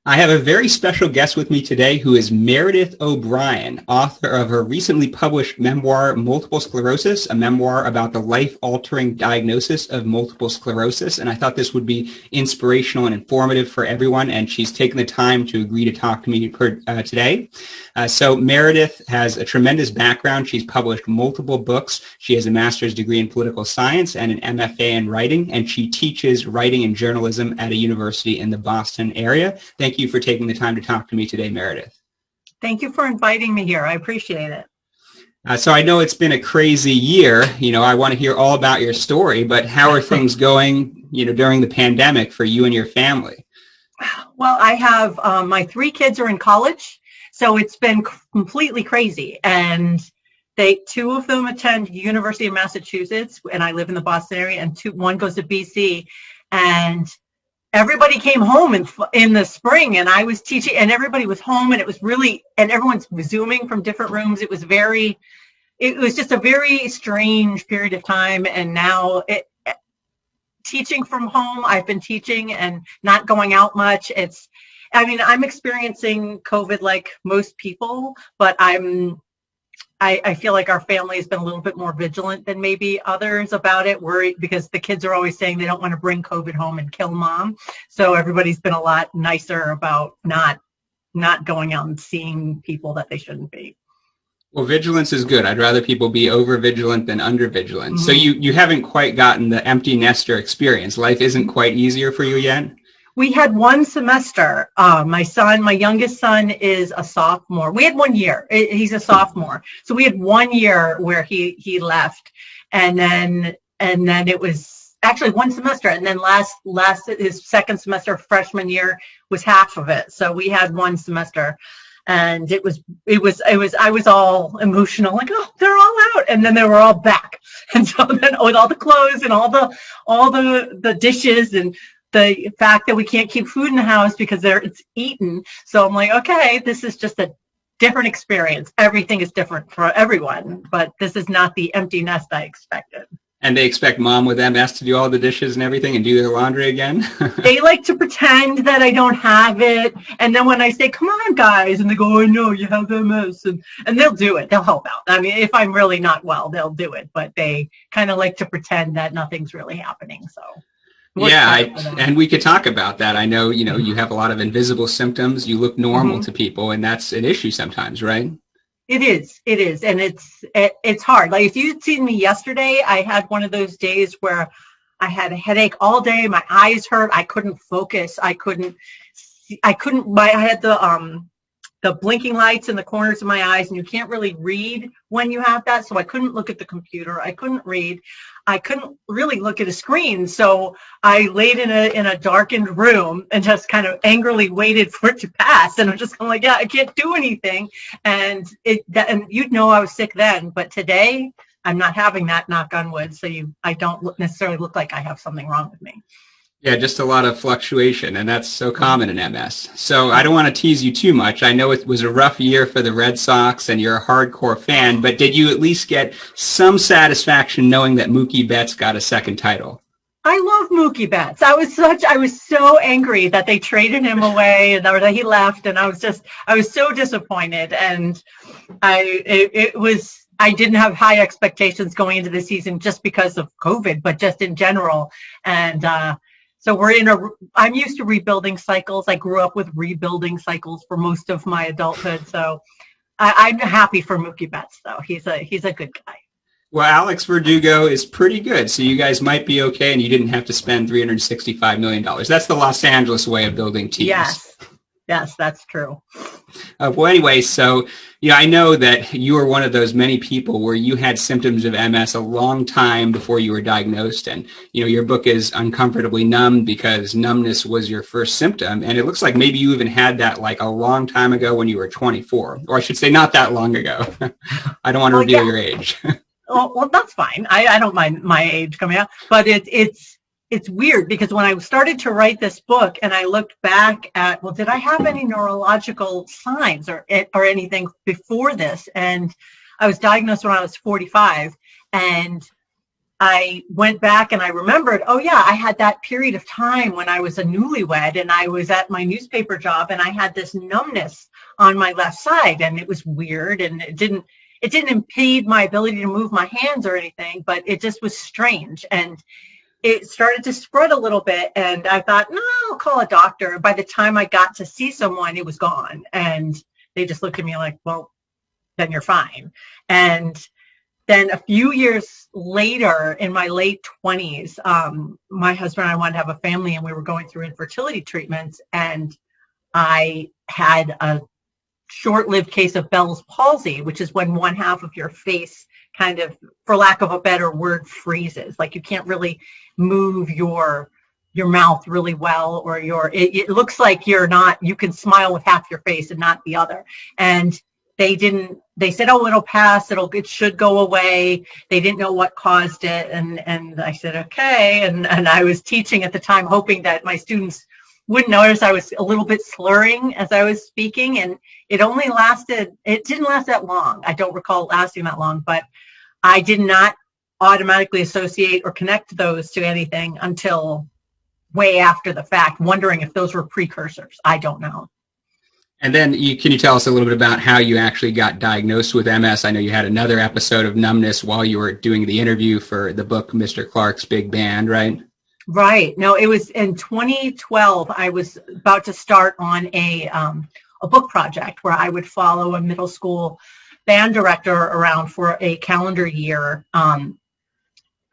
I have a very special guest with me today who is Meredith O'Brien, author of her recently published memoir, Multiple Sclerosis, a memoir about the life-altering diagnosis of multiple sclerosis. And I thought this would be inspirational and informative for everyone, and she's taken the time to agree to talk to me today. So Meredith has a tremendous background. She's published multiple books. She has a master's degree in political science and an MFA in writing, and she teaches writing and journalism at a university in the Boston area. Thank you for taking the time to talk to me today, Meredith. Thank you for inviting me here. I appreciate it. So I know it's been a crazy year. I want to hear all about your story, but how are things going, during the pandemic for you and your family? Well, I have my 3 kids are in college, so it's been completely crazy. And 2 of them attend University of Massachusetts, and I live in the Boston area, and one goes to BC. And everybody came home in the spring, and I was teaching, and everybody was home, and and everyone's Zooming from different rooms. It was just a very strange period of time. And now teaching from home, I've been teaching and not going out much. I'm experiencing COVID like most people, but I feel like our family has been a little bit more vigilant than maybe others about it, worried because the kids are always saying they don't want to bring COVID home and kill mom. So everybody's been a lot nicer about not going out and seeing people that they shouldn't be. Well, vigilance is good. I'd rather people be over vigilant than under vigilant. Mm-hmm. So you haven't quite gotten the empty nester experience. Life isn't quite easier for you yet? We had 1 semester. My youngest son is a sophomore. We had 1 year. He's a sophomore. So we had 1 year where he left. And then it was actually 1 semester. And then last his second semester, freshman year, was half of it. So we had 1 semester. And I was all emotional, like, oh, they're all out. And then they were all back. And so then with all the clothes and all the dishes and the fact that we can't keep food in the house because it's eaten. So I'm like, okay, this is just a different experience. Everything is different for everyone, but this is not the empty nest I expected. And they expect mom with MS to do all the dishes and everything and do their laundry again? They like to pretend that I don't have it. And then when I say, come on, guys, and they go, I know you have MS. And they'll do it. They'll help out. I mean, if I'm really not well, they'll do it. But they kind of like to pretend that nothing's really happening. So. Yeah, and we could talk about that. I know, you have a lot of invisible symptoms. You look normal to people, and that's an issue sometimes, right? It is. And it's hard. Like if you'd seen me yesterday, I had one of those days where I had a headache all day. My eyes hurt. I couldn't focus. I had the blinking lights in the corners of my eyes, and you can't really read when you have that. So I couldn't look at the computer. I couldn't read. I couldn't really look at a screen. So I laid in a darkened room and just kind of angrily waited for it to pass. And I'm just kind of like, yeah, I can't do anything. And I was sick then, but today I'm not having that, knock on wood. So I don't necessarily look like I have something wrong with me. Yeah, just a lot of fluctuation, and that's so common in MS. So I don't want to tease you too much. I know it was a rough year for the Red Sox, and you're a hardcore fan, but did you at least get some satisfaction knowing that Mookie Betts got a second title? I love Mookie Betts. I was so angry that they traded him away and that he left, and I was so disappointed. And I didn't have high expectations going into the season just because of COVID, but just in general. And so I'm used to rebuilding cycles. I grew up with rebuilding cycles for most of my adulthood. So I'm happy for Mookie Betts, though. He's a good guy. Well, Alex Verdugo is pretty good, so you guys might be okay, and you didn't have to spend $365 million. That's the Los Angeles way of building teams. Yes, that's true. Well, anyway, so I know that you are one of those many people where you had symptoms of MS a long time before you were diagnosed, and your book is Uncomfortably Numb because numbness was your first symptom, and it looks like maybe you even had that like a long time ago when you were 24, or I should say not that long ago. I don't want to reveal your age. Well, that's fine. I don't mind my age coming out, but it's weird because when I started to write this book and I looked back at, well, did I have any neurological signs or anything before this? And I was diagnosed when I was 45, and I went back and I remembered, oh yeah, I had that period of time when I was a newlywed and I was at my newspaper job and I had this numbness on my left side, and it was weird, and it didn't impede my ability to move my hands or anything, but it just was strange. And it started to spread a little bit, and I thought, no, I'll call a doctor. By the time I got to see someone, it was gone. And they just looked at me like, well, then you're fine. And then a few years later, in my late 20s, my husband and I wanted to have a family, and we were going through infertility treatments, and I had a short-lived case of Bell's palsy, which is when one half of your face kind of, for lack of a better word, freezes. Like you can't really move your mouth really well, or it looks like you can smile with half your face and not the other. And they said, oh, it'll pass. It should go away. They didn't know what caused it. And I said, okay. And I was teaching at the time, hoping that my students wouldn't notice I was a little bit slurring as I was speaking. And it didn't last that long. I don't recall it lasting that long, but I did not automatically associate or connect those to anything until way after the fact, wondering if those were precursors. I don't know. And then can you tell us a little bit about how you actually got diagnosed with MS? I know you had another episode of numbness while you were doing the interview for the book, Mr. Clark's Big Band, right? Right. No, it was in 2012. I was about to start on a book project where I would follow a middle school band director around for a calendar year.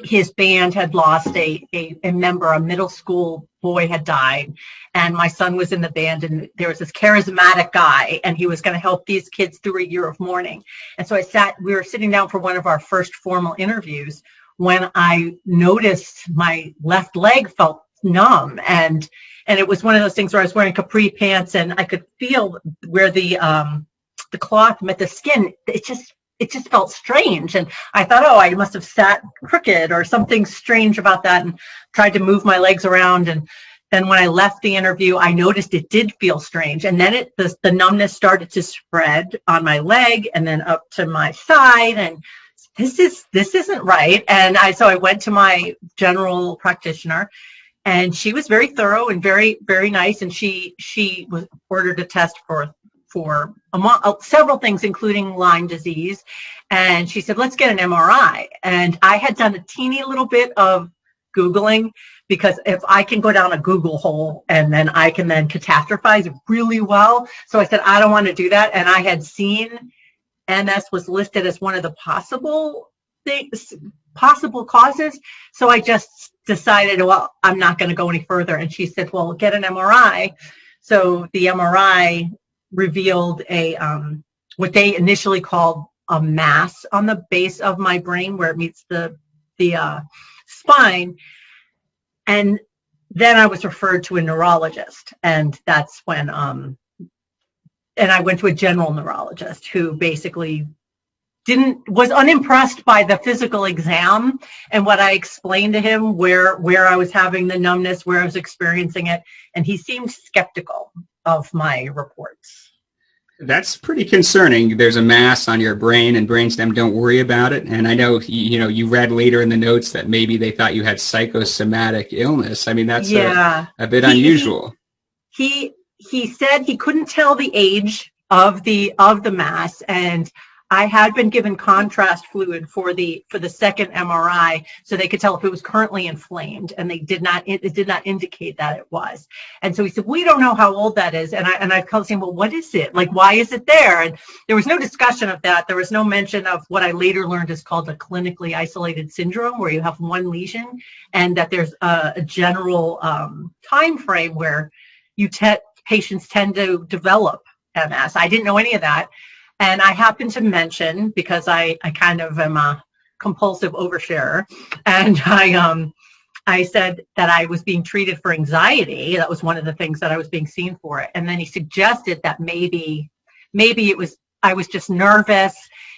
His band had lost a member, a middle school boy had died, and my son was in the band, and there was this charismatic guy, and he was going to help these kids through a year of mourning. And so we were sitting down for one of our first formal interviews when I noticed my left leg felt numb, and it was one of those things where I was wearing capri pants, and I could feel where the cloth met the skin. It just felt strange. And I thought, oh, I must have sat crooked or something strange about that, and tried to move my legs around. And then when I left the interview, I noticed it did feel strange. And then the numbness started to spread on my leg and then up to my side. And this isn't right. And so I went to my general practitioner, and she was very thorough and very, very nice. And she was ordered a test for several things, including Lyme disease. And she said, let's get an MRI. And I had done a teeny little bit of Googling, because if I can go down a Google hole and then I can then catastrophize really well. So I said, I don't want to do that. And I had seen MS was listed as one of the possible causes. So I just decided, well, I'm not going to go any further. And she said, well, get an MRI. So the MRI revealed what they initially called a mass on the base of my brain where it meets the spine. And then I was referred to a neurologist, and that's when and I went to a general neurologist who basically was unimpressed by the physical exam and what I explained to him, where I was having the numbness, where I was experiencing it, and he seemed skeptical of my reports. That's pretty concerning. There's a mass on your brain and brainstem. Don't worry about it. And I know, you read later in the notes that maybe they thought you had psychosomatic illness. I mean, that's a bit unusual. He said he couldn't tell the age of the mass, and I had been given contrast fluid for the second MRI, so they could tell if it was currently inflamed, and it did not indicate that it was. And so he said, we don't know how old that is. And I called saying, well, what is it? Like, why is it there? And there was no discussion of that. There was no mention of what I later learned is called a clinically isolated syndrome, where you have one lesion, and that there's a general time frame where patients tend to develop MS. I didn't know any of that. And I happened to mention, because I kind of am a compulsive oversharer, and I said that I was being treated for anxiety. That was one of the things that I was being seen for. And then he suggested that maybe I was just nervous.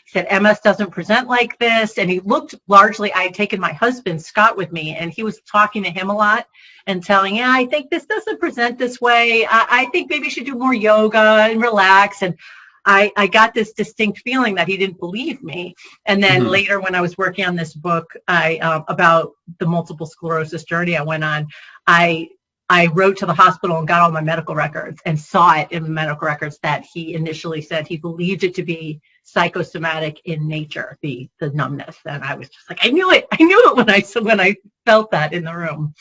He said, MS doesn't present like this. And he looked largely, I had taken my husband, Scott, with me, and he was talking to him a lot and telling, I think this doesn't present this way. I think maybe you should do more yoga and relax. And I got this distinct feeling that he didn't believe me. And then later, when I was working on this book, about the multiple sclerosis journey I went on, I wrote to the hospital and got all my medical records and saw it in the medical records that he initially said he believed it to be psychosomatic in nature, the numbness. And I was just like, I knew it when I felt that in the room.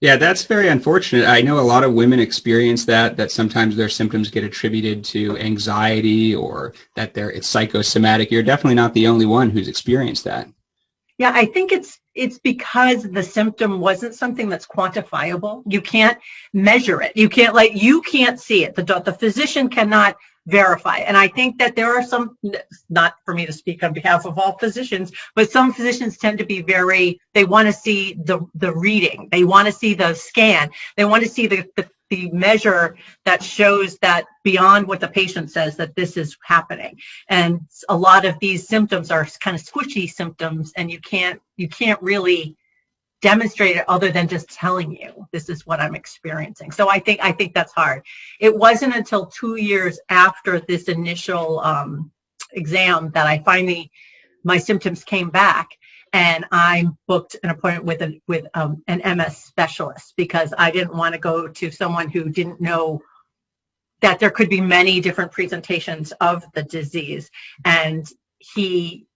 Yeah, that's very unfortunate. I know a lot of women experience that sometimes their symptoms get attributed to anxiety or that it's psychosomatic. You're definitely not the only one who's experienced that. Yeah, I think it's because the symptom wasn't something that's quantifiable. You can't measure it. You can't see it. The physician cannot verify. And I think that there are some, not for me to speak on behalf of all physicians, but some physicians tend to be they want to see the reading. They want to see the scan. They want to see the measure that shows that beyond what the patient says that this is happening. And a lot of these symptoms are kind of squishy symptoms, and you can't really demonstrate it other than just telling you this is what I'm experiencing. So I think that's hard. It wasn't until 2 years after this initial exam that my symptoms came back, and I booked an appointment with an MS specialist, because I didn't want to go to someone who didn't know that there could be many different presentations of the disease. And he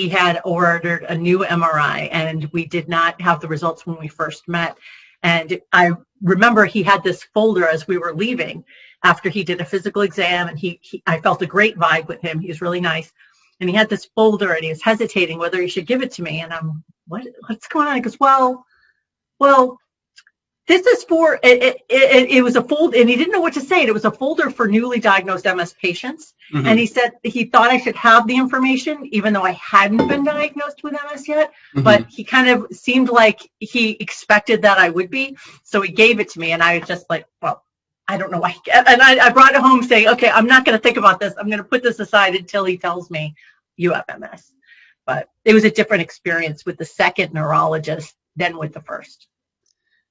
had ordered a new MRI, and we did not have the results when we first met. And I remember he had this folder as we were leaving after he did a physical exam, and I felt a great vibe with him. He was really nice. And he had this folder, and he was hesitating whether he should give it to me. And I'm, what's going on? He goes, well, this is for, it was a folder, and he didn't know what to say. And it was a folder for newly diagnosed MS patients. Mm-hmm. And he said he thought I should have the information, even though I hadn't been diagnosed with MS yet. Mm-hmm. But he kind of seemed like he expected that I would be. So he gave it to me, and I was just like, well, I don't know why. And I brought it home saying, okay, I'm not going to think about this. I'm going to put this aside until he tells me you have MS. But it was a different experience with the second neurologist than with the first.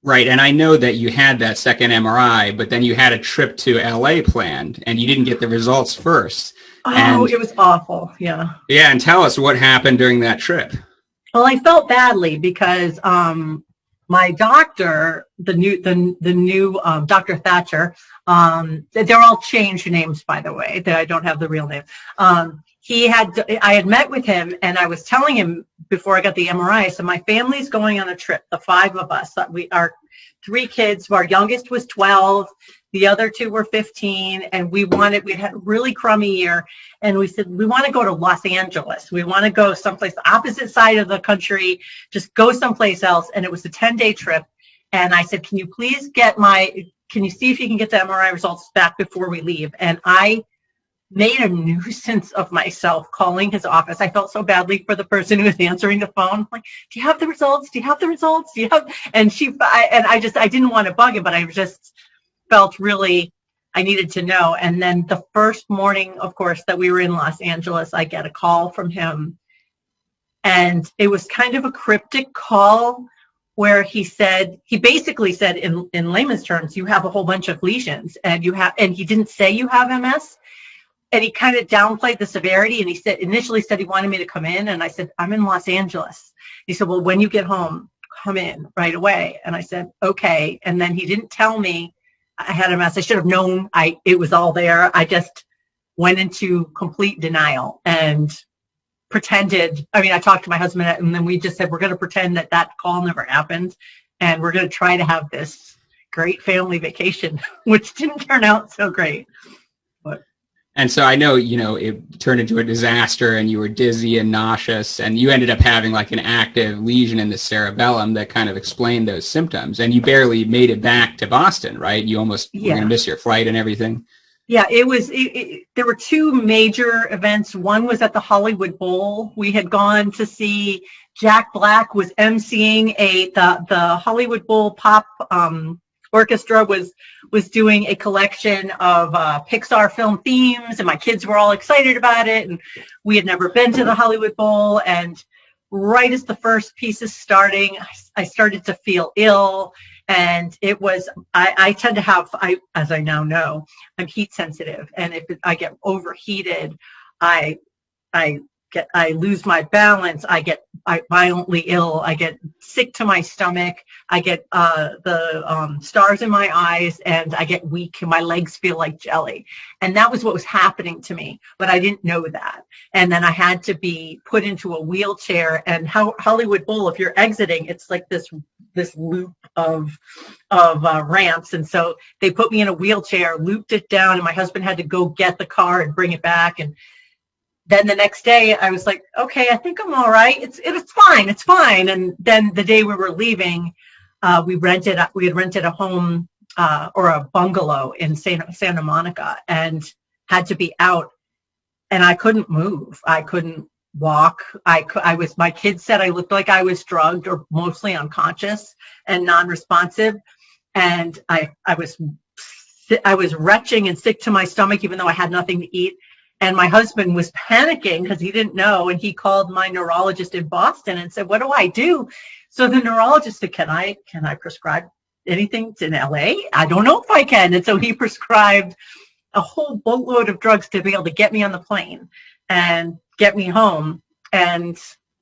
Right. And I know that you had that second MRI, but then you had a trip to LA planned, and you didn't get the results first. It was awful. Yeah. Yeah. And tell us what happened during that trip. Well, I felt badly because my doctor, the new Dr. Thatcher, they're all changed names, by the way, that I don't have the real name. I had met with him, and I was telling him before I got the MRI, so my family's going on a trip, the 5 of us. Our 3 kids, our youngest was 12, the other 2 were 15, and we had a really crummy year, and we said, we want to go to Los Angeles. We want to go someplace the opposite side of the country, just go someplace else. And it was a 10-day trip. And I said, can you see if you can get the MRI results back before we leave? And I made a nuisance of myself calling his office. I felt so badly for the person who was answering the phone. I'm like, do you have the results? Do you have the results? Do you have? And I didn't want to bug him, but I just felt really, I needed to know. And then the first morning, of course, that we were in Los Angeles, I get a call from him, and it was kind of a cryptic call where he basically said in layman's terms, you have a whole bunch of lesions, and he didn't say you have MS. And he kind of downplayed the severity, and he initially said he wanted me to come in, and I said, I'm in Los Angeles. He said, well, when you get home, come in right away. And I said, okay. And then he didn't tell me I had MS. I should have known it was all there. I just went into complete denial and pretended. I mean, I talked to my husband, and then we just said, we're going to pretend that call never happened, and we're going to try to have this great family vacation, which didn't turn out so great. And so I know, it turned into a disaster, and you were dizzy and nauseous, and you ended up having like an active lesion in the cerebellum that kind of explained those symptoms. And you barely made it back to Boston, right? You almost were going to miss your flight and everything. Yeah, there were 2 major events. One was at the Hollywood Bowl. We had gone to see Jack Black was emceeing the Hollywood Bowl pop orchestra was doing a collection of Pixar film themes, and my kids were all excited about it, and we had never been to the Hollywood Bowl. And right as the first piece is starting, I started to feel ill, And it was, I tend to have, as I now know, I'm heat sensitive. And if I get overheated, I lose my balance. I violently ill. I get sick to my stomach. I get the stars in my eyes, and I get weak. My legs feel like jelly. And that was what was happening to me, but I didn't know that. And then I had to be put into a wheelchair. And Hollywood Bowl, if you're exiting, it's like this loop of ramps. And so they put me in a wheelchair, looped it down, and my husband had to go get the car and bring it back. And then the next day I was like, okay, I think I'm all right. It's fine. It's fine. And then the day we were leaving, we had rented a home or a bungalow in Santa Monica and had to be out, and I couldn't move. I couldn't walk. My kids said I looked like I was drugged or mostly unconscious and non-responsive. And I was retching and sick to my stomach, even though I had nothing to eat. And my husband was panicking because he didn't know. And he called my neurologist in Boston and said, what do I do? So the neurologist said, can I prescribe anything in LA? I don't know if I can. And so he prescribed a whole boatload of drugs to be able to get me on the plane and get me home. And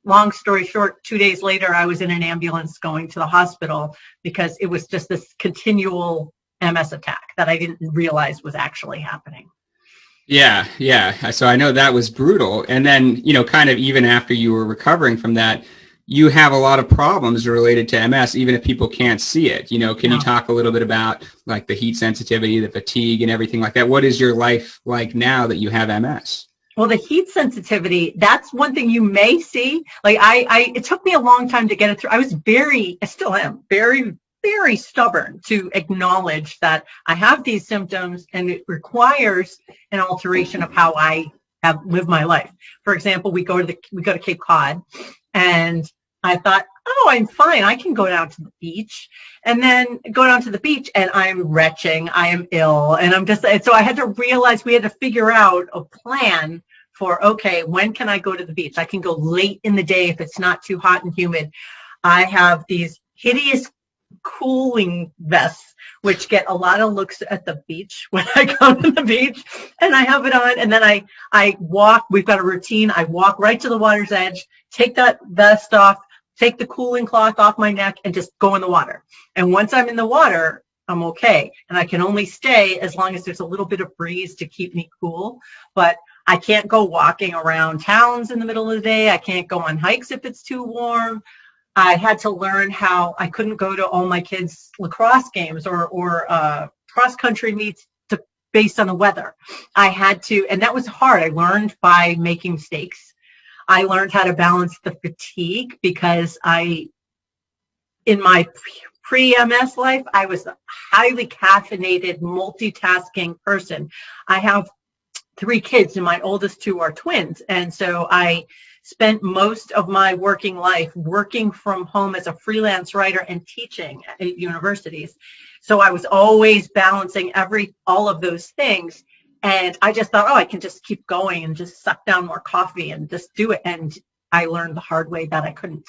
long story short, 2 days later, I was in an ambulance going to the hospital because it was just this continual MS attack that I didn't realize was actually happening. Yeah. So I know that was brutal. And then, kind of even after you were recovering from that, you have a lot of problems related to MS, even if people can't see it. Can you talk a little bit about like the heat sensitivity, the fatigue and everything like that? What is your life like now that you have MS? Well, the heat sensitivity, that's one thing you may see. Like it took me a long time to get it through. I still am very, very stubborn to acknowledge that I have these symptoms and it requires an alteration of how I have lived my life. For example, we go to Cape Cod, and I thought, oh, I'm fine. I can go down to the beach, and then go down to the beach and I'm retching. I am ill. And so I had to realize we had to figure out a plan for, okay, when can I go to the beach? I can go late in the day if it's not too hot and humid. I have these hideous cooling vests, which get a lot of looks at the beach when I go to the beach, and I have it on. And then I walk, we've got a routine. I walk right to the water's edge, take that vest off, take the cooling cloth off my neck, and just go in the water. And once I'm in the water, I'm okay. And I can only stay as long as there's a little bit of breeze to keep me cool. But I can't go walking around towns in the middle of the day. I can't go on hikes if it's too warm. I had to learn how I couldn't go to all my kids' lacrosse games or cross-country meets based on the weather. I had to, and that was hard. I learned by making mistakes. I learned how to balance the fatigue because in my pre-MS life, I was a highly caffeinated, multitasking person. I have 3 kids, and my oldest 2 are twins. And so I spent most of my working life working from home as a freelance writer and teaching at universities. So I was always balancing all of those things. And I just thought, I can just keep going and just suck down more coffee and just do it. And I learned the hard way that I couldn't.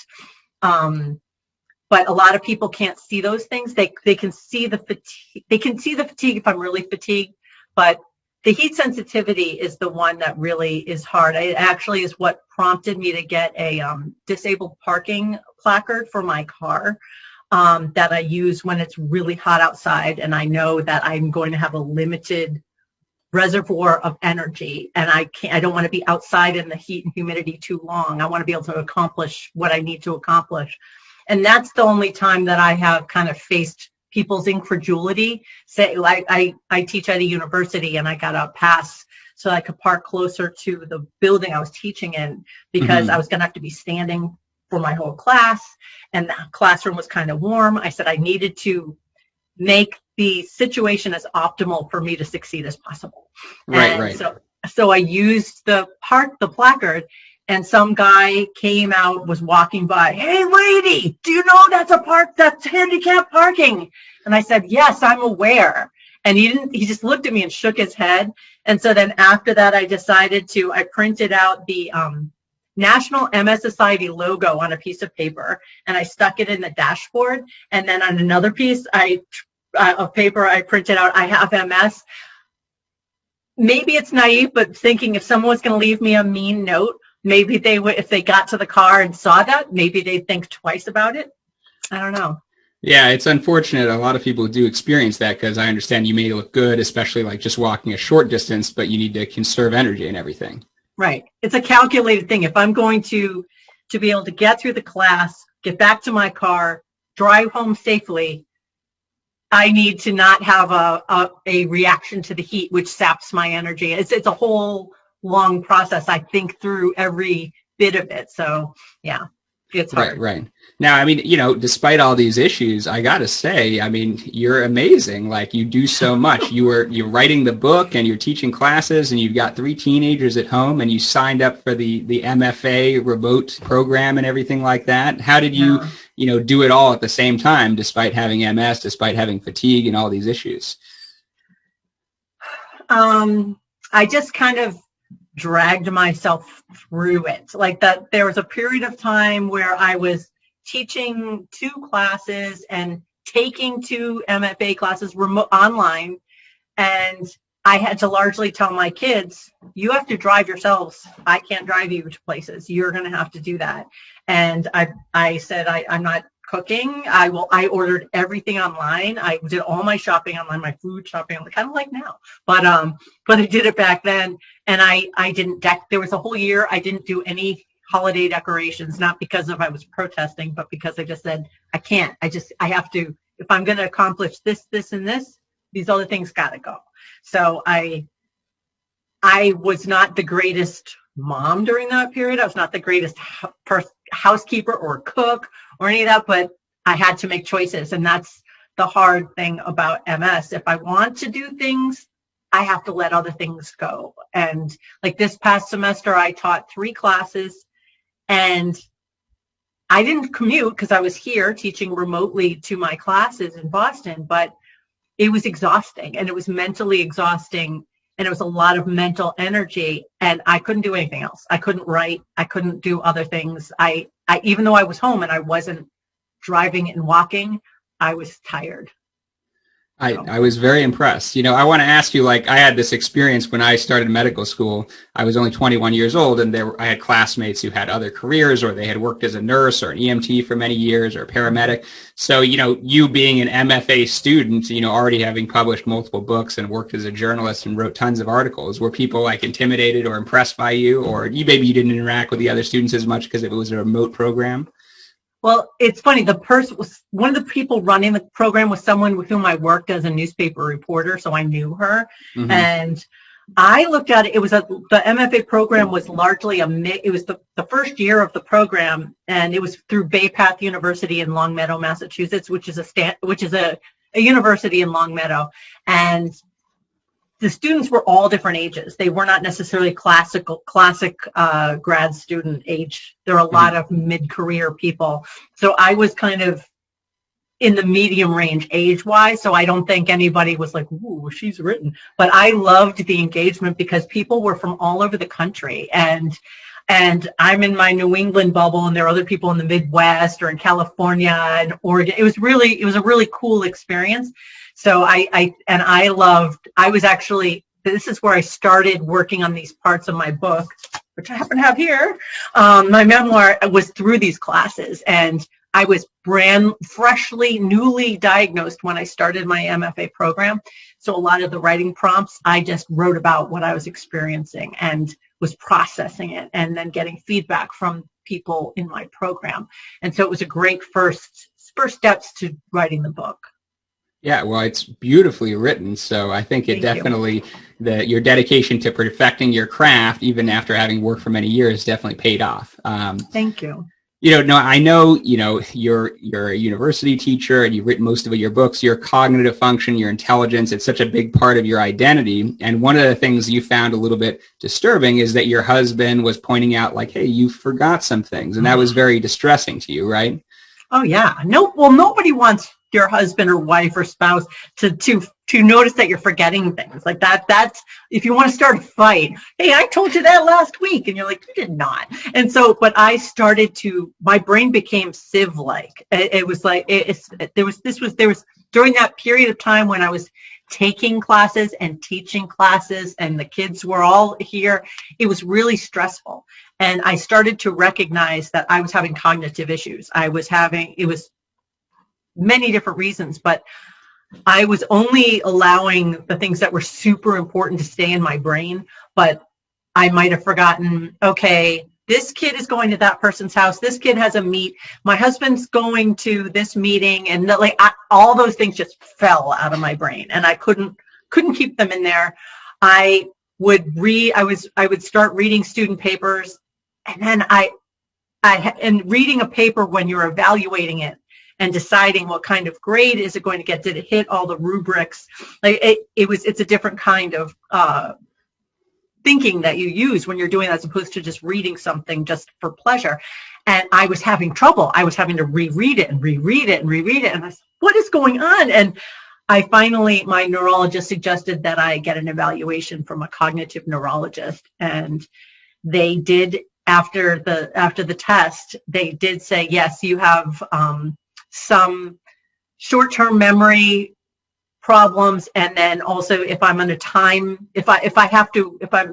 But a lot of people can't see those things. They can see the fatigue. They can see the fatigue if I'm really fatigued, but the heat sensitivity is the one that really is hard. It actually is what prompted me to get a disabled parking placard for my car that I use when it's really hot outside, and I know that I'm going to have a limited reservoir of energy, and I don't want to be outside in the heat and humidity too long. I want to be able to accomplish what I need to accomplish. And that's the only time that I have kind of faced people's incredulity. Say, like I teach at a university, and I got a pass so I could park closer to the building I was teaching in because I was going to have to be standing for my whole class, and the classroom was kind of warm. I said I needed to make the situation as optimal for me to succeed as possible. Right. So I used the placard, and some guy came out, was walking by. Hey, lady, do you know that's handicapped parking? And I said, yes, I'm aware. And he just looked at me and shook his head. And so then after that, I printed out the National MS Society logo on a piece of paper, and I stuck it in the dashboard. And then on another piece of paper, I printed out, I have MS. Maybe it's naive, but thinking if someone was going to leave me a mean note, maybe they would, if they got to the car and saw that, maybe they'd think twice about it. I don't know. Yeah, it's unfortunate. A lot of people do experience that because I understand you may look good, especially like just walking a short distance, but you need to conserve energy and everything. Right. It's a calculated thing. If I'm going to be able to get through the class, get back to my car, drive home safely, I need to not have a reaction to the heat, which saps my energy. It's a whole long process. I think through every bit of it. So yeah, it's hard. Right. Now, I mean, despite all these issues, I got to say, I mean, you're amazing. Like you do so much. You're writing the book and you're teaching classes and you've got 3 teenagers at home and you signed up for the MFA remote program and everything like that. How did you, do it all at the same time, despite having MS, despite having fatigue and all these issues? I just kind of dragged myself through it. Like that, there was a period of time where I was teaching 2 classes and taking 2 MFA classes remote online, and I had to largely tell my kids, you have to drive yourselves. I can't drive you to places. You're going to have to do that. And I said, I'm not cooking. I ordered everything online. I did all my shopping online, my food shopping, kind of like now, but I did it back then. And I didn't there was a whole year I didn't do any holiday decorations, not because I was protesting, but because I just said, I can't. I have to, if I'm going to accomplish this, and this, these other things got to go. So I was not the greatest mom during that period. I was not the greatest housekeeper or cook or any of that, but I had to make choices. And that's the hard thing about MS. If I want to do things, I have to let other things go. And like this past semester, I taught 3 classes and I didn't commute because I was here teaching remotely to my classes in Boston, but it was exhausting and it was mentally exhausting. And it was a lot of mental energy, and I couldn't do anything else. I couldn't write. I couldn't do other things. I even though I was home and I wasn't driving and walking, I was tired. I was very impressed. I want to ask you, like, I had this experience when I started medical school. I was only 21 years old, and I had classmates who had other careers, or they had worked as a nurse or an EMT for many years, or a paramedic. So, you being an MFA student, already having published multiple books and worked as a journalist and wrote tons of articles, were people like intimidated or impressed by you, or maybe you didn't interact with the other students as much because it was a remote program? Well, it's funny. One of the people running the program was someone with whom I worked as a newspaper reporter, so I knew her. Mm-hmm. And I looked at it. It was the MFA program was largely it was the first year of the program, and it was through Bay Path University in Longmeadow, Massachusetts, which is a university in Longmeadow, and the students were all different ages. They were not necessarily classic grad student age. There are a lot of mid-career people. So I was kind of in the medium range age-wise. So I don't think anybody was like, ooh, she's written. But I loved the engagement because people were from all over the country. And I'm in my New England bubble, and there are other people in the Midwest or in California and Oregon. It was a really cool experience. So this is where I started working on these parts of my book, which I happen to have here. My memoir was through these classes, and I was newly diagnosed when I started my MFA program. So a lot of the writing prompts, I just wrote about what I was experiencing and was processing it and then getting feedback from people in my program. And so it was a great first steps to writing the book. Yeah, well, it's beautifully written, so I think it definitely, your dedication to perfecting your craft, even after having worked for many years, definitely paid off. Thank you. I know, you're a university teacher and you've written most of your books, your cognitive function, your intelligence, it's such a big part of your identity. And one of the things you found a little bit disturbing is that your husband was pointing out like, hey, you forgot some things. And that was very distressing to you, right? Oh, yeah. Nobody wants your husband or wife or spouse to notice that you're forgetting things like that. That's, if you want to start a fight, hey, I told you that last week, and you're like, you did not. And so, but I started to, my brain became sieve-like. It was like there was during that period of time when I was taking classes and teaching classes, and the kids were all here. It was really stressful, and I started to recognize that I was having cognitive issues. It was many different reasons, but I was only allowing the things that were super important to stay in my brain. But I might have forgotten, okay, this kid is going to that person's house. This kid has a meet. My husband's going to this meeting, and all those things just fell out of my brain, and I couldn't keep them in there. I would start reading student papers, and then and reading a paper when you're evaluating it and deciding what kind of grade is it going to get. Did it hit all the rubrics? It's a different kind of thinking that you use when you're doing that, as opposed to just reading something just for pleasure. And I was having trouble. I was having to reread it and reread it and reread it. And I said, what is going on? And my neurologist suggested that I get an evaluation from a cognitive neurologist. And they did, after the test, they did say, yes, you have some short-term memory problems, and then also if I'm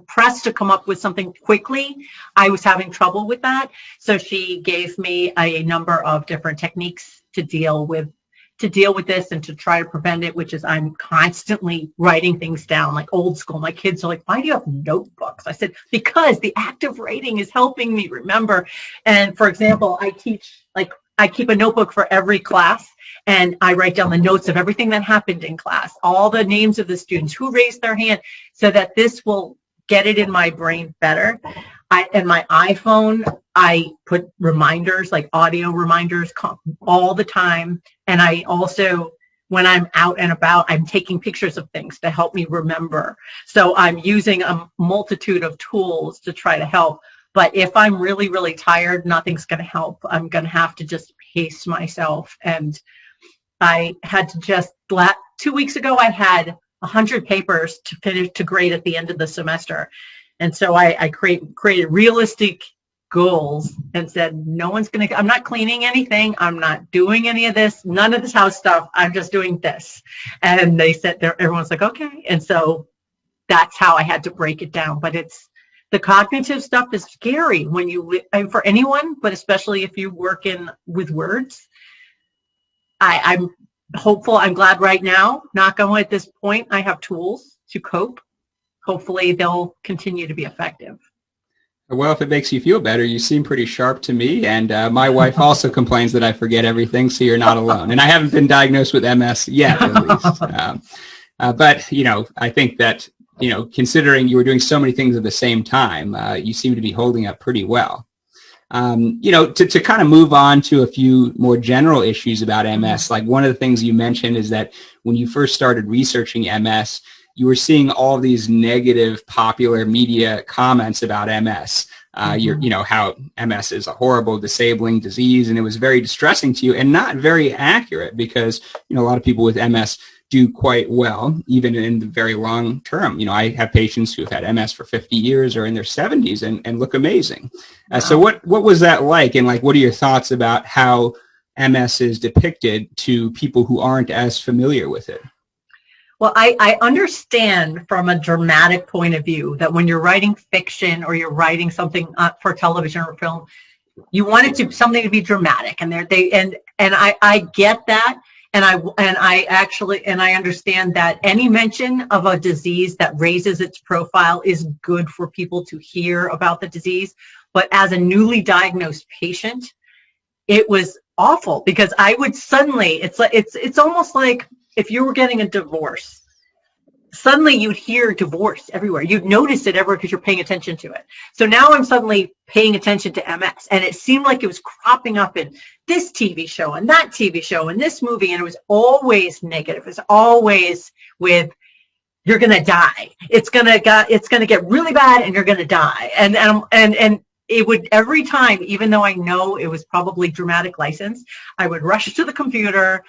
pressed to come up with something quickly, I was having trouble with that. So she gave me a number of different techniques to deal with this and to try to prevent it, which is I'm constantly writing things down like old school. My kids are like, why do you have notebooks? I said, because the act of writing is helping me remember. And for example, I keep a notebook for every class, and I write down the notes of everything that happened in class, all the names of the students, who raised their hand, so that this will get it in my brain better. And my iPhone, I put reminders, like audio reminders all the time. And I also, when I'm out and about, I'm taking pictures of things to help me remember. So I'm using a multitude of tools to try to help. But if I'm really, really tired, nothing's going to help. I'm going to have to just pace myself. And I had to 2 weeks ago, I had 100 papers to finish to grade at the end of the semester. And so I created realistic goals and said, I'm not cleaning anything. I'm not doing any of this, none of this house stuff. I'm just doing this. And they said, everyone's like, okay. And so that's how I had to break it down. But the cognitive stuff is scary for anyone, but especially if you work with words. I'm hopeful. I'm glad right now, knock on wood, at this point, I have tools to cope. Hopefully they'll continue to be effective. Well, if it makes you feel better, you seem pretty sharp to me. And my wife also complains that I forget everything, so you're not alone. And I haven't been diagnosed with MS yet, at least. But, I think that, considering you were doing so many things at the same time, you seem to be holding up pretty well. To kind of move on to a few more general issues about MS, like one of the things you mentioned is that when you first started researching MS, you were seeing all these negative popular media comments about MS. How MS is a horrible, disabling disease, and it was very distressing to you and not very accurate because, a lot of people with MS do quite well, even in the very long term. I have patients who have had MS for 50 years or in their 70s and look amazing. Wow. So what was that like? And what are your thoughts about how MS is depicted to people who aren't as familiar with it? Well, I understand from a dramatic point of view that when you're writing fiction or you're writing something for television or film, you want something to be dramatic, and I get that. And I understand that any mention of a disease that raises its profile is good for people to hear about the disease. But as a newly diagnosed patient, it was awful because I would suddenly, it's almost like if you were getting a divorce, suddenly you'd hear divorce everywhere. You'd notice it everywhere because you're paying attention to it. So now I'm suddenly paying attention to MS, and it seemed like it was cropping up in this TV show and that TV show and this movie, and it was always negative. It was always with, you're going to die. It's going to get really bad and you're going to die. And it would, every time, even though I know it was probably dramatic license, I would rush to the computer,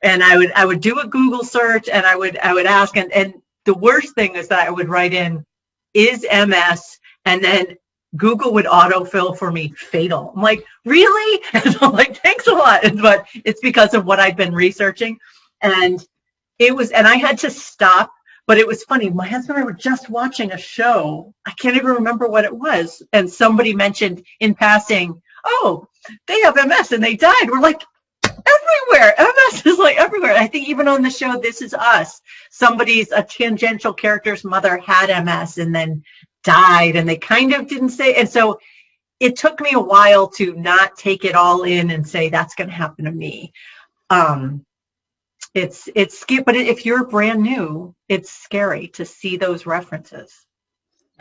And I would do a Google search, and I would ask, and the worst thing is that I would write in, is MS, and then Google would autofill for me fatal. I'm like, really? And I'm like, thanks a lot. But it's because of what I've been researching. And I had to stop, but it was funny. My husband and I were just watching a show. I can't even remember what it was. And somebody mentioned in passing, oh, they have MS and they died. We're like, everywhere. MS is like everywhere. I think even on the show This Is Us, a tangential character's mother had MS and then died, and they kind of didn't say. And so it took me a while to not take it all in and say that's going to happen to me. It's scary, but if you're brand new, it's scary to see those references.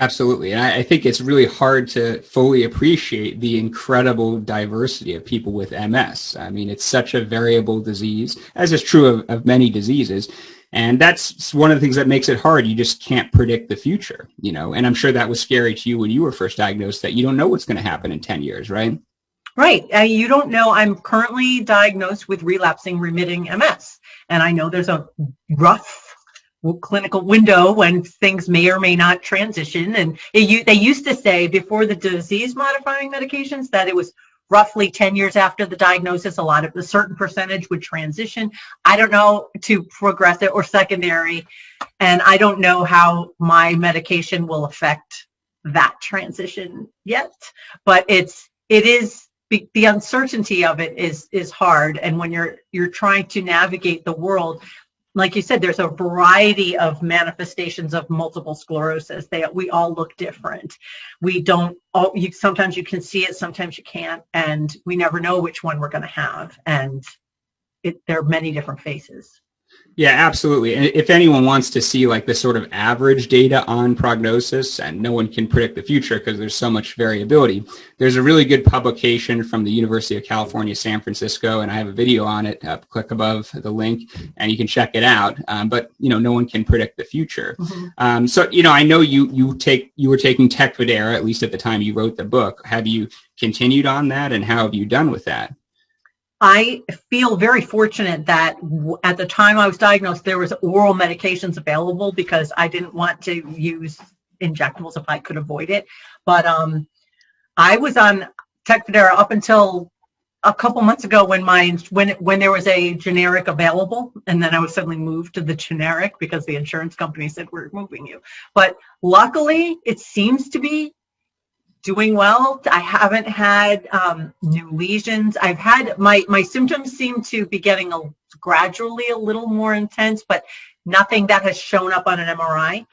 Absolutely. And I think it's really hard to fully appreciate the incredible diversity of people with MS. I mean, it's such a variable disease, as is true of many diseases. And that's one of the things that makes it hard. You just can't predict the future, and I'm sure that was scary to you when you were first diagnosed, that you don't know what's going to happen in 10 years, right? Right. You don't know. I'm currently diagnosed with relapsing remitting MS. And I know there's a rough clinical window when things may or may not transition. And they used to say before the disease modifying medications that it was roughly 10 years after the diagnosis, a certain percentage would transition. I don't know to progressive or secondary. And I don't know how my medication will affect that transition yet. But it is the uncertainty of it is hard. And when you're trying to navigate the world, like you said, there's a variety of manifestations of multiple sclerosis. We all look different. Sometimes you can see it, sometimes you can't, and we never know which one we're going to have. And there are many different faces. Yeah, absolutely. And if anyone wants to see like the sort of average data on prognosis, and no one can predict the future because there's so much variability, there's a really good publication from the University of California, San Francisco, and I have a video on it. Click above the link and you can check it out. But no one can predict the future. Mm-hmm. So I know you were taking Tecfidera, at least at the time you wrote the book. Have you continued on that, and how have you done with that? I feel very fortunate that at the time I was diagnosed, there was oral medications available because I didn't want to use injectables if I could avoid it. But I was on Tecfidera up until a couple months ago when there was a generic available, and then I was suddenly moved to the generic because the insurance company said we're moving you. But luckily, it seems to be doing well. I haven't had new lesions. I've had my symptoms seem to be getting gradually a little more intense, but nothing that has shown up on an MRI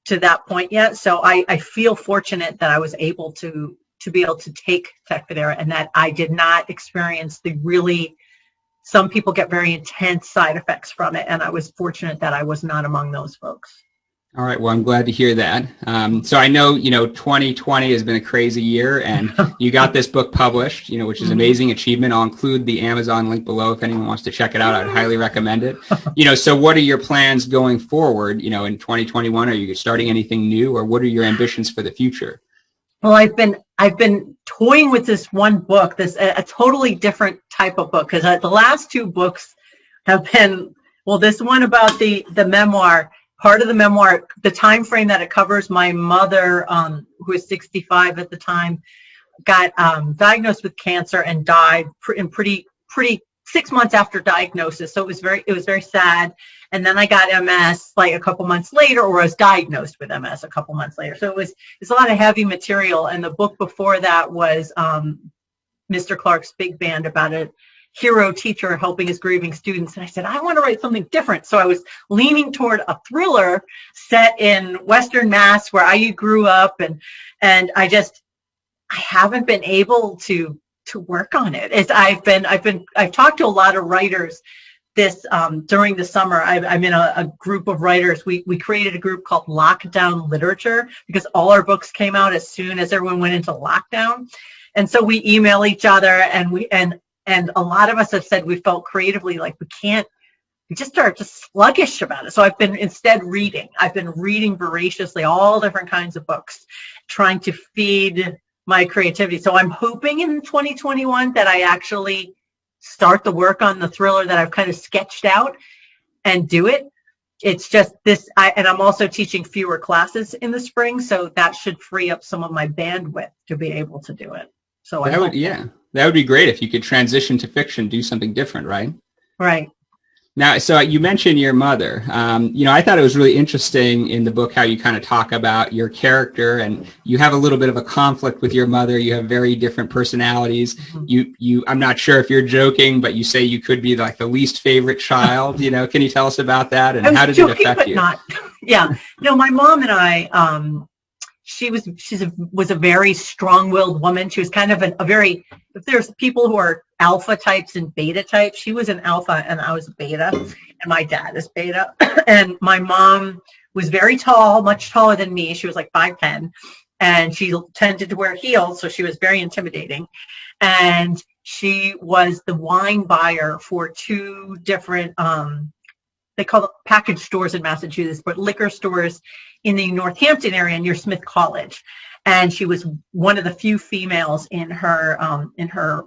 to that point yet. So I feel fortunate that I was able to be able to take Tecfidera, and that I did not experience some people get very intense side effects from it, and I was fortunate that I was not among those folks. All right. Well, I'm glad to hear that. So I know, 2020 has been a crazy year, and you got this book published, which is an amazing achievement. I'll include the Amazon link below if anyone wants to check it out. I'd highly recommend it. So what are your plans going forward, in 2021? Are you starting anything new, or what are your ambitions for the future? Well, I've been toying with this one book, a totally different type of book, because the last two books have been, this one about the memoir. Part of the memoir, the time frame that it covers, my mother, who was 65 at the time, got diagnosed with cancer and died in pretty 6 months after diagnosis. So it was very sad. And then I got MS like a couple months later, or I was diagnosed with MS a couple months later. So it's a lot of heavy material. And the book before that was Mr. Clark's Big Band, about a hero teacher helping his grieving students. And I said, I want to write something different. So I was leaning toward a thriller set in Western Mass, where I grew up. And I haven't been able to work on it. I've talked to a lot of writers during the summer. I'm in a group of writers. We created a group called Lockdown Literature because all our books came out as soon as everyone went into lockdown. And so we email each other, and a lot of us have said we felt creatively like we just started just sluggish about it. So I've been instead reading. I've been reading voraciously all different kinds of books, trying to feed my creativity. So I'm hoping in 2021 that I actually start the work on the thriller that I've kind of sketched out and do it. It's just this, and I'm also teaching fewer classes in the spring, so that should free up some of my bandwidth to be able to do it. So that would be great if you could transition to fiction, do something different, right? Right. Now, so you mentioned your mother. I thought it was really interesting in the book how you kind of talk about your character, and you have a little bit of a conflict with your mother. You have very different personalities. Mm-hmm. I'm not sure if you're joking, but you say you could be like the least favorite child. Can you tell us about that, and how did it affect you? Not. Yeah. No, my mom and I. She was a very strong-willed woman. She was kind of if there's people who are alpha types and beta types, she was an alpha and I was a beta, and my dad is beta. And my mom was very tall, much taller than me. She was like 5'10", and she tended to wear heels, so she was very intimidating. And she was the wine buyer for 2 different, they call it package stores in Massachusetts, but liquor stores in the Northampton area near Smith College. And she was one of the few females in her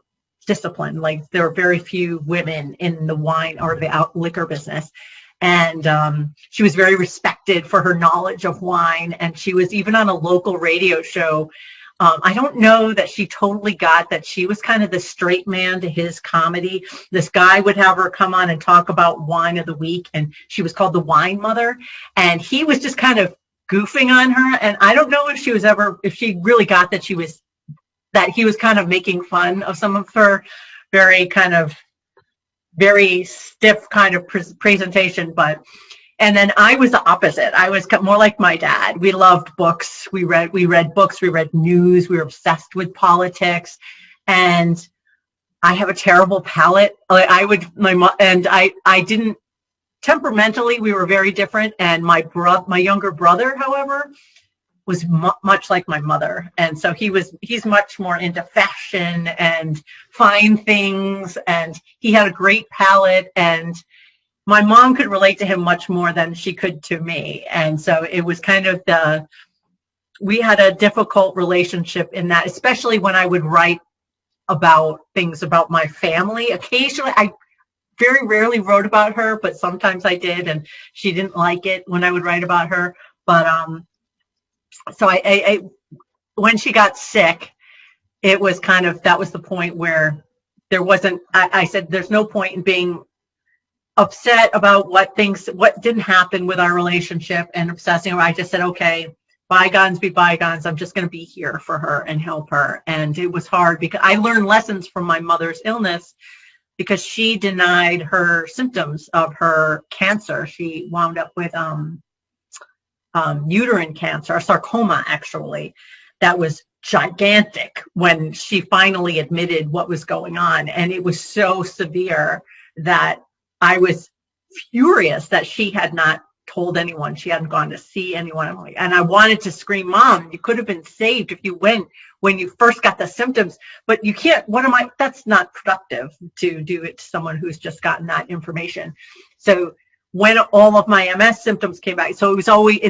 discipline. Like, there were very few women in the wine or the liquor business. And she was very respected for her knowledge of wine. And she was even on a local radio show. I don't know that she totally got that she was kind of the straight man to his comedy. This guy would have her come on and talk about wine of the week, and she was called the Wine Mother. And he was just kind of goofing on her. And I don't know if she really got that he was kind of making fun of some of her very stiff kind of presentation. And then I was the opposite. I was more like my dad. We loved books. We read books. We read news. We were obsessed with politics. And I have a terrible palate. I didn't, temperamentally, we were very different. And my younger brother, however, was much like my mother. And so he's much more into fashion and fine things. And he had a great palate, and my mom could relate to him much more than she could to me. And so it was kind of we had a difficult relationship in that, especially when I would write about things about my family. Occasionally, I very rarely wrote about her, but sometimes I did, and she didn't like it when I would write about her. But so I when she got sick, it was that was the point where there wasn't, I said, there's no point in being upset about what didn't happen with our relationship and obsessing. I just said, okay, bygones be bygones. I'm just going to be here for her and help her. And it was hard because I learned lessons from my mother's illness, because she denied her symptoms of her cancer. She wound up with uterine cancer, a sarcoma, actually, that was gigantic when she finally admitted what was going on. And it was so severe that I was furious that she had not told anyone. She hadn't gone to see anyone. And I wanted to scream, Mom, you could have been saved if you went when you first got the symptoms, but you can't. That's not productive to do it to someone who's just gotten that information. So when all of my MS symptoms came back, so it's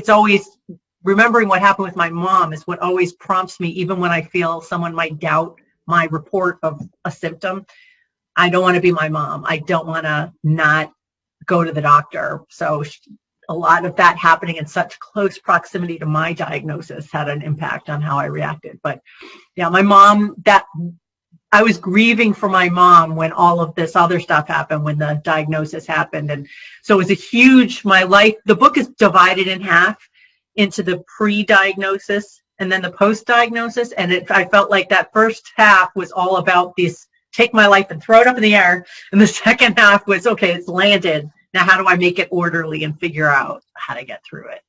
always remembering what happened with my mom is what always prompts me, even when I feel someone might doubt my report of a symptom. I don't want to be my mom. I don't want to not go to the doctor. So a lot of that happening in such close proximity to my diagnosis had an impact on how I reacted. But yeah, my mom, I was grieving for my mom when all of this other stuff happened, when the diagnosis happened. And so it was my life, the book is divided in half into the pre-diagnosis and then the post-diagnosis. And I felt like that first half was all about this, take my life and throw it up in the air. And the second half was, okay, it's landed. Now, how do I make it orderly and figure out how to get through it?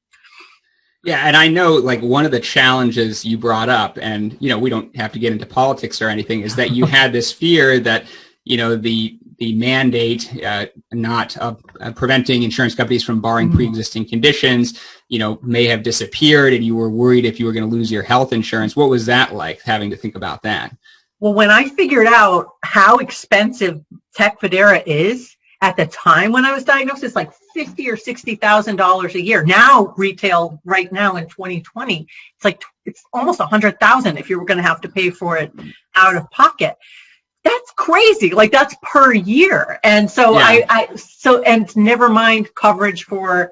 Yeah, and I know, like, one of the challenges you brought up, and, we don't have to get into politics or anything, is that you had this fear that, the mandate not preventing insurance companies from borrowing pre-existing conditions, may have disappeared, and you were worried if you were going to lose your health insurance. What was that like, having to think about that? Well, when I figured out how expensive Tecfidera is, at the time when I was diagnosed, it's like $50,000 or $60,000 a year. Now, retail right now in 2020, it's almost $100,000 if you were going to have to pay for it out of pocket. that's crazy. Like that's per year. And so and never mind coverage for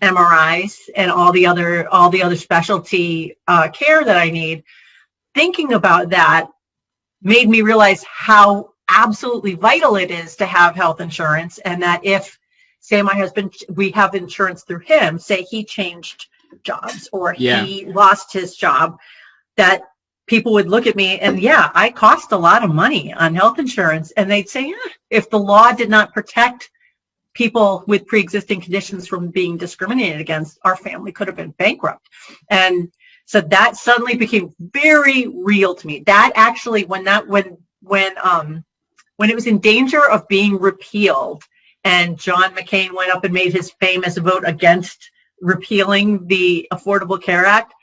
MRIs and all the other specialty care that I need. Thinking about that made me realize how absolutely vital it is to have health insurance, and that if, say, my husband, we have insurance through him, say he changed jobs or he lost his job, that people would look at me and I cost a lot of money on health insurance, and they'd say, if the law did not protect people with pre-existing conditions from being discriminated against, our family could have been bankrupt. And so that suddenly became very real to me. That actually, when it was in danger of being repealed, and John McCain went up and made his famous vote against repealing the Affordable Care Act,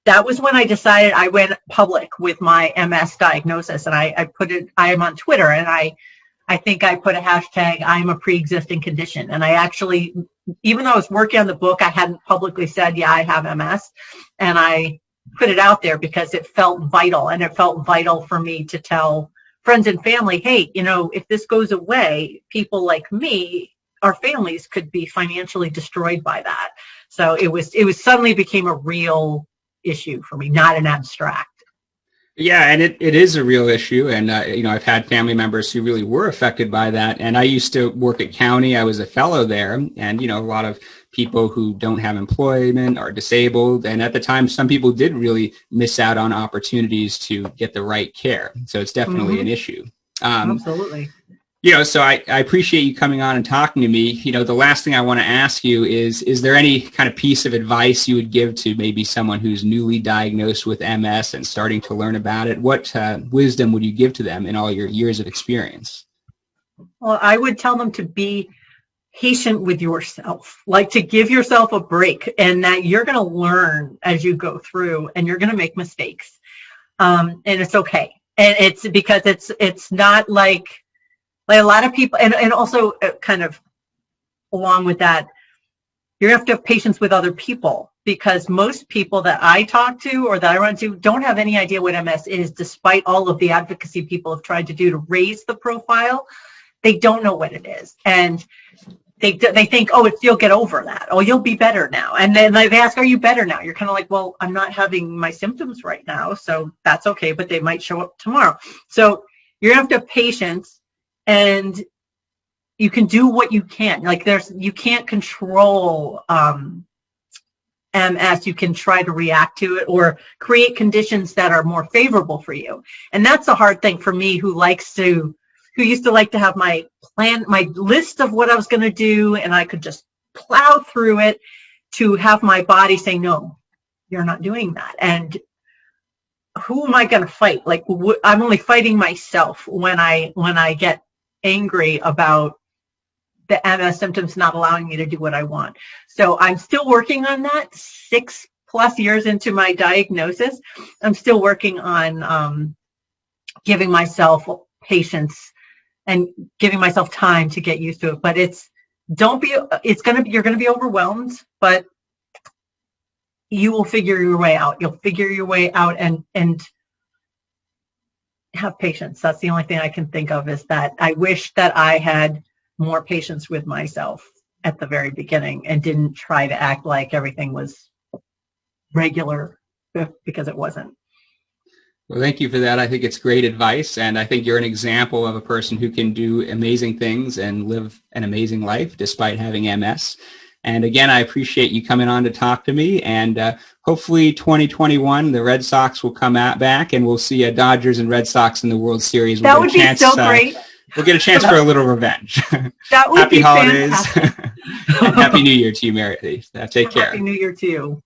that was when I decided, I went public with my MS diagnosis, and I am on Twitter, and I think I put a hashtag, I'm a pre-existing condition. And I actually, even though I was working on the book, I hadn't publicly said, I have MS. And I put it out there because it felt vital. And it felt vital for me to tell friends and family, hey, if this goes away, people like me, our families could be financially destroyed by that. So it was suddenly became a real issue for me, not an abstract. Yeah, and it is a real issue. And, I've had family members who really were affected by that. And I used to work at County. I was a fellow there. And, a lot of people who don't have employment are disabled. And at the time, some people did really miss out on opportunities to get the right care. So it's definitely an issue. Absolutely. So I appreciate you coming on and talking to me. The last thing I want to ask you is there any kind of piece of advice you would give to maybe someone who's newly diagnosed with MS and starting to learn about it? What wisdom would you give to them in all your years of experience? Well, I would tell them to be patient with yourself, like to give yourself a break, and that you're going to learn as you go through, and you're going to make mistakes. And it's okay. And it's because it's not like a lot of people, and also kind of along with that, you have to have patience with other people, because most people that I talk to or that I run to don't have any idea what MS is, despite all of the advocacy people have tried to do to raise the profile. They don't know what it is. And they think, you'll get over that. Oh, you'll be better now. And then they ask, are you better now? You're kind of like, well, I'm not having my symptoms right now, so that's okay, but they might show up tomorrow. So you're going to have to have patience. And you can do what you can. Like you can't control MS. You can try to react to it or create conditions that are more favorable for you. And that's a hard thing for me, who used to like to have my plan, my list of what I was going to do, and I could just plow through it, to have my body say, no, you're not doing that. And who am I going to fight? Like I'm only fighting myself when I get angry about the MS symptoms not allowing me to do what I want. So I'm still working on that. 6+ years into my diagnosis, I'm still working on giving myself patience and giving myself time to get used to it. But you're gonna be overwhelmed, but you will figure your way out. You'll figure your way out and have patience. That's the only thing I can think of, is that I wish that I had more patience with myself at the very beginning and didn't try to act like everything was regular, because it wasn't. Well, thank you for that. I think it's great advice, and I think you're an example of a person who can do amazing things and live an amazing life despite having MS. And again, I appreciate you coming on to talk to me, and hopefully 2021, the Red Sox will come back, and we'll see Dodgers and Red Sox in the World Series. That would be so great. We'll get a chance for a little revenge. That would Happy be holidays. fantastic. And Happy New Year to you, Meredith. Take care. Happy New Year to you.